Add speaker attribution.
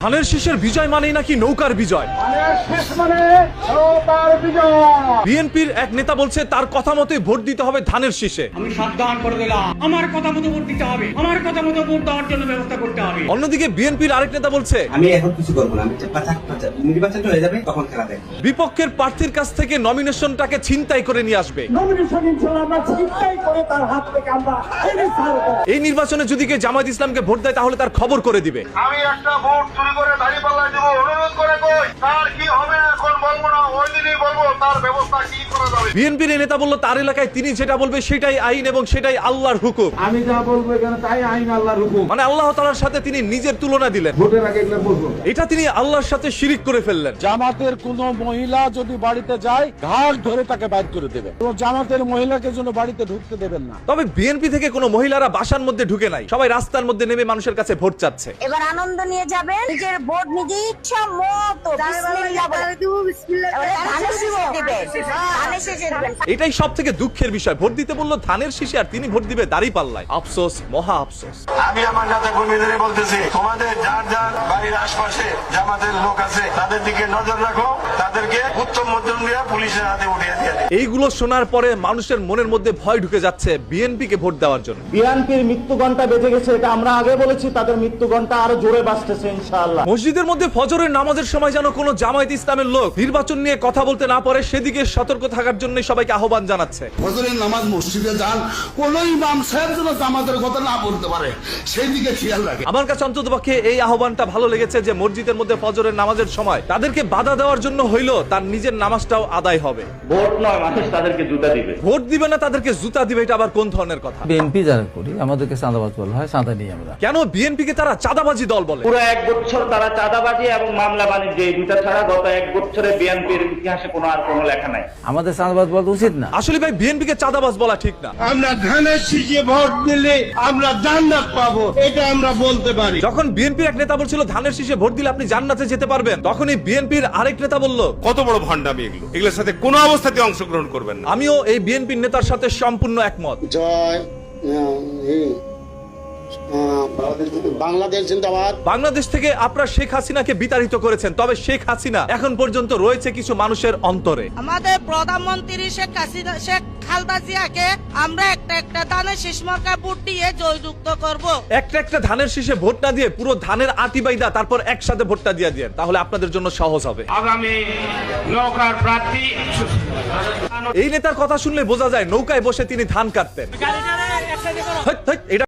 Speaker 1: ধানের শীষের বিজয় মানেই নাকি নৌকার বিজয়। বিএনপির এক নেতা বলছে তার কথা মতোই ভোট দিতে হবে ধানের শীষে।
Speaker 2: আমি সাবধান করে দিলাম, আমার কথা মতো ভোট দিতে হবে, আমার কথা মতো ভোট দেওয়ার জন্য ব্যবস্থা করতে হবে।
Speaker 1: অন্যদিকে বিএনপির আরেক নেতা বলছে
Speaker 3: আমি এখন কিছু করবো না, আমি নির্বাচনটা হয়ে যাবে তখন খেলা দেখবো।
Speaker 1: বিপক্ষের প্রার্থীর কাছ থেকে নমিনেশনটাকে ছিনতাই করে নিয়ে আসবে। এই নির্বাচনে যদি কেউ জামায়াত ইসলামকে ভোট দেয় তাহলে তার খবর করে দিবে।
Speaker 4: আমি একটা ভোট চুরি করে দাঁড়িপাল্লায় দেবো, অনুরোধ করে কই তার কি হবে এখন বলবো না, ওই দিনই বলবো তার ব্যবস্থা কি করা যাবে।
Speaker 1: বিএনপির এই নেতা বলল তার এলাকায় তিনি যেটা বলবে সেটাই আইন এবং সেটাই আল্লাহর হুকুম।
Speaker 5: আমি যা বলবো এখানে তাই আইন আল্লাহর হুকুম।
Speaker 1: মানে আল্লাহ তাআলার সাথে তিনি নিজের তুলনা দিলেন।
Speaker 5: ভোটের আগে এগুলো বলবো।
Speaker 1: এটা তিনি আল্লাহর সাথে শিরিক করে ফেললেন।
Speaker 6: জামাতের কোন মহিলা যদি বাড়িতে যায় ঘাট ধরে তাকে বাইর করে দেবে। তো জামাতের মহিলাকে যেন বাড়িতে ঢুকতে দেবেন না।
Speaker 1: তবে বিএনপি থেকে কোনো মহিলারা বাসার মধ্যে ঢুকে নাই, সবাই রাস্তার মধ্যে নেমে মানুষের কাছে ভোট চাচ্ছে।
Speaker 7: এবার আনন্দ নিয়ে যাবেন, নিজের ভোট নিজে ইচ্ছা মতো বিসমিল্লাহ বলে ধানের শীষে দিবেন, ধানের শীষে দিবেন।
Speaker 1: এটাই সব থেকে দুঃখের বিষয়, ভোট দিতে বললো ধানের শীষে আর তিনি ভোট দিবে দাঁড়িপাল্লায়। আফসোস, মহা আফসোস।
Speaker 4: আমি আমার নেতা কর্মীদের বলতেছি, তোমাদের যার যার বাড়ির আশপাশে জামাতের লোক আছে তাদের দিকে নজর রাখো, তাদেরকে উত্তম মধ্যম দিয়ে পুলিশের হাতে উঠিয়ে দিয়ে।
Speaker 1: এইগুলো শোনার পরে মানুষের মনের মধ্যে ভয় ঢুকে যাচ্ছে বিএনপিকে ভোট দেওয়ার জন্য।
Speaker 6: বিএনপির মৃত্যু ঘন্টা বেজে গেছে, এটা আমরা আগে বলেছি, তাদের মৃত্যু ঘন্টা আরো জোরে বাজতেছে ইনশাআল্লাহ।
Speaker 1: মসজিদের মধ্যে ফজরের নামাজের সময় যেন কোনো জামায়াত ইসলামের লোক নির্বাচন নিয়ে কথা বলতে না পারে সেদিকে সতর্ক থাকার জন্য সবাইকে আহ্বান জানাচ্ছে।
Speaker 8: ফজরের নামাজ মসজিদে যান, কোন ইমাম সাহেব যেন জামাতের কথা না বলতে পারে সেই দিকে খেয়াল রাখে।
Speaker 1: আমার কাছে অন্ততপক্ষে এই আহ্বানটা ভালো লেগেছে যে মসজিদের মধ্যে ফজরের নামাজের সময় তাদেরকে বাধা দেওয়ার জন্য হইলো তার নিজের নামাজটাও আদায় হবে।
Speaker 9: ভোট নয়, মানুষ তাদেরকে জুতা দিবে।
Speaker 1: ভোট দিবে না তাদেরকে জুতা দিবে, এটা আবার কোন ধরনের কথা?
Speaker 10: বিএনপি যারা করি আমাদেরকে চাঁদাবাজ বলা হয়, চাঁদা নিয়ে আমরা।
Speaker 1: কেন বিএনপিকে তারা চাঁদাবাজি দল বলে?
Speaker 9: পুরো এক বছর তারা চাঁদাবাজি এবং মামলা বাণিজ্য এই দুটা ছাড়া গত এক বছরে বিএনপির ইতিহাসে কোনো লেখা নাই।
Speaker 10: আমাদের চাঁদাবাজ বলা উচিত না।
Speaker 1: আসলে ভাই বিএনপিকে চাঁদাবাজ বলা ঠিক না।
Speaker 8: আমরা ধানের শীষে ভোট দিলে আমরা জান্নাত পাবো, এটা আমরা বলতে পারি।
Speaker 1: যখন বিএনপির এক নেতা বলছিল ধানের শীষে ভোট দিলে আপনি জান্নাতে যেতে পারবেন, তখনই বিএনপির আরেক নেতা বলল
Speaker 11: কত বড় ভণ্ডামি এগুলোর সাথে কোনো অবস্থাতে অংশগ্রহণ করবেন না।
Speaker 1: আমিও এই বিএনপির নেতার সাথে সম্পূর্ণ একমত।
Speaker 8: জয় বাংলাদেশ জিন্দাবাদ।
Speaker 1: বাংলাদেশ থেকে আপনারা শেখ হাসিনাকে বিতাড়িত করেছেন, তবে শেখ হাসিনা এখন পর্যন্ত রয়েছে কিছু মানুষের অন্তরে।
Speaker 7: আমাদের প্রধানমন্ত্রী শেখ খালেদা জিয়াকে আমরা একটা ধানের শীষ মার্কা ভোট দিয়ে জয়যুক্ত করব।
Speaker 1: একটা ধানের শীষে ভোট না দিয়ে পুরো ধানের আটি বাইদা তারপর একসাথে ভোটটা দিয়ে দেন, তাহলে আপনাদের জন্য সহজ হবে।
Speaker 2: আগামী নৌকার প্রার্থী
Speaker 1: এই নেতার কথা শুনলে বোঝা যায় নৌকায় বসে তিনি ধান কাটতেন। এটা